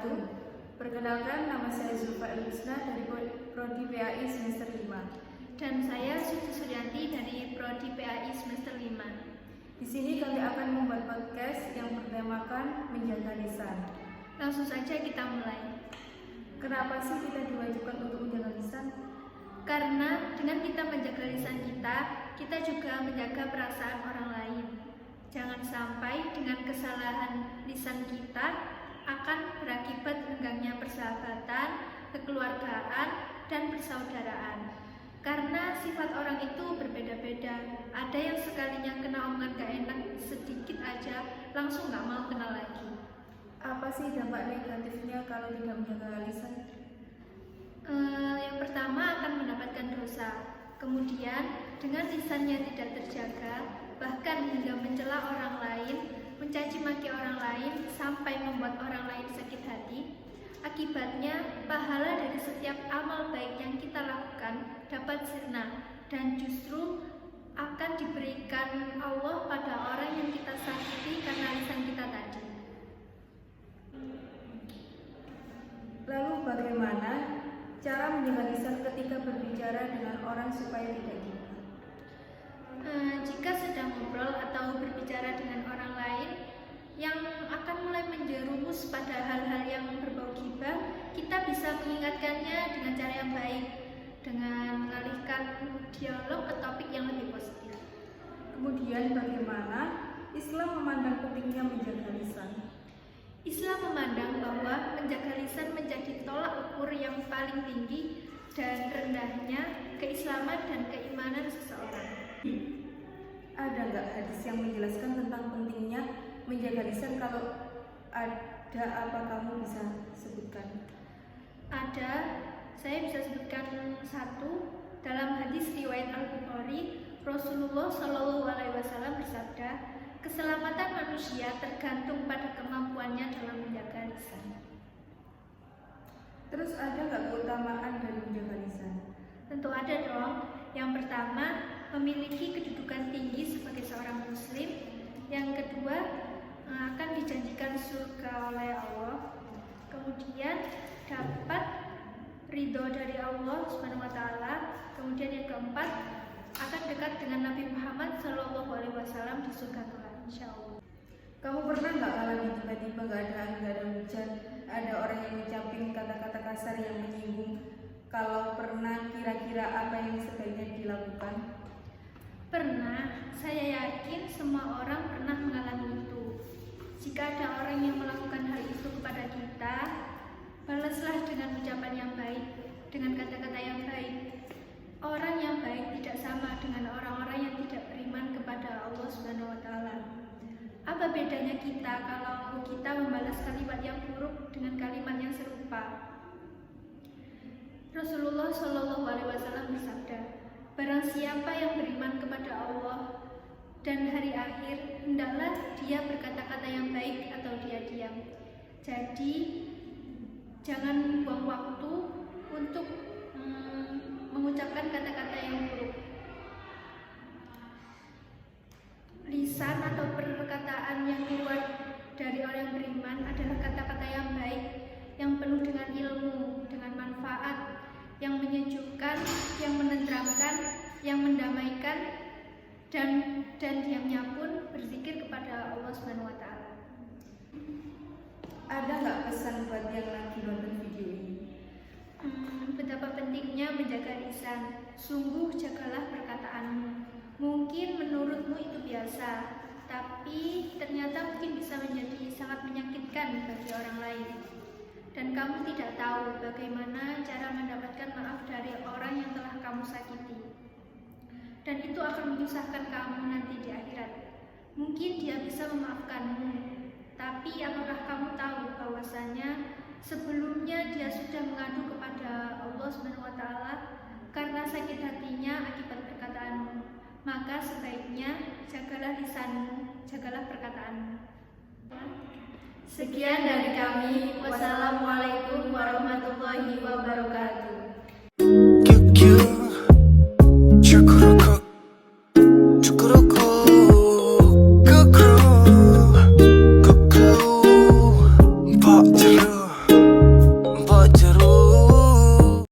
wabarakatuh. Perkenalkan, nama saya Zulfa Elisna dari Prodi PAI semester 5. Dan saya Siti Suryanti dari Prodi PAI semester 5. Di sini kami akan membuat podcast yang bertemakan menjaga lisan. Langsung saja kita mulai. Kenapa sih kita diwajibkan untuk menjaga lisan? Karena dengan kita menjaga lisan kita juga menjaga perasaan orang lain. Jangan sampai dengan kesalahan lisan kita akan berakibat renggangnya persahabatan, kekeluargaan, dan persaudaraan. Karena sifat orang itu berbeda-beda. Ada yang sekalinya kena omongan gak enak sedikit aja langsung gak mau kenal lagi. Apa sih dampak negatifnya kalau tidak menjaga lisan? Yang pertama akan mendapatkan dosa. Kemudian dengan lisannya tidak terjaga, bahkan hingga mencela orang lain, mencaci maki orang lain, sampai membuat orang lain sakit hati. Akibatnya, pahala dari setiap amal baik yang kita lakukan dapat sirna dan justru akan diberikan Allah pada orang yang kita sakiti karena lisan kita tadi. Lalu bagaimana cara menjaga lisan ketika berbicara dengan orang supaya tidak gibah? Jika sedang ngobrol atau berbicara dengan orang lain yang akan mulai menjerumus pada hal-hal yang berbau gibah, kita bisa mengingatkannya dengan cara yang baik, dengan mengalihkan dialog ke topik yang lebih positif. Kemudian bagaimana Islam memandang pentingnya menjaga lisan? Islam memandang bahwa menjaga lisan menjadi tolak ukur yang paling tinggi dan rendahnya keislaman dan keimanan seseorang. Ada nggak hadis yang menjelaskan tentang pentingnya menjaga lisan? Kalau ada, apa kamu bisa sebutkan? Ada, saya bisa sebutkan satu. Dalam hadis riwayat Al-Bukhari, Rasulullah SAW bersabda, keselamatan manusia tergantung pada kemampuannya dalam menjaga lisan. Terus ada nggak keutamaan dari menjaga lisan? Tentu ada dong. Yang pertama, memiliki kedudukan tinggi sebagai seorang muslim. Yang kedua, akan dijanjikan surga oleh Allah. Kemudian dapat ridho dari Allah SWT. Kemudian yang keempat, akan dekat dengan Nabi Muhammad SAW di surga kelak, insya Allah. Kamu pernah nggak alami tiba-tiba nggak ada hujan, ada orang yang mengucapkan kata-kata kasar yang menyinggung? Kalau pernah, kira-kira apa yang sebaiknya dilakukan? Pernah, saya yakin semua orang pernah mengalami itu. Jika ada orang yang melakukan hal itu kepada kita, balaslah dengan ucapan yang baik, dengan kata-kata yang baik. Orang yang baik tidak sama dengan orang-orang yang tidak beriman kepada Allah SWT. Apa bedanya kita kalau kita membalas kalimat yang buruk dengan kalimat yang serupa? Rasulullah SAW bersabda, barang siapa yang beriman kepada Allah dan hari akhir, hendaklah dia berkata-kata yang baik atau dia diam. Jadi, jangan buang waktu untuk mengucapkan kata-kata yang buruk. Lisan atau perkataan yang keluar dari orang yang beriman adalah kata-kata yang baik, yang penuh dengan ilmu, dengan manfaat, yang menyejukkan, yang menenteramkan, yang mendamaikan, dan diamnya pun berzikir kepada Allah SWT. Ada nggak pesan buat yang lagi nonton video ini? Betapa pentingnya menjaga lisan. Sungguh jagalah perkataanmu. Mungkin menurutmu itu biasa, tapi ternyata mungkin bisa menjadi sangat menyakitkan bagi orang lain. Dan kamu tidak tahu bagaimana cara mendapatkan maaf dari orang yang telah kamu sakiti. Dan itu akan menyusahkan kamu nanti di akhirat. Mungkin dia bisa memaafkanmu, tapi apakah kamu tahu bahwasanya sebelumnya dia sudah mengadu kepada Allah SWT karena sakit hatinya akibat perkataanmu? Maka sebaiknya jagalah lisanmu, jagalah perkataanmu. Sekian dari kami. Wassalamualaikum warahmatullahi wabarakatuh.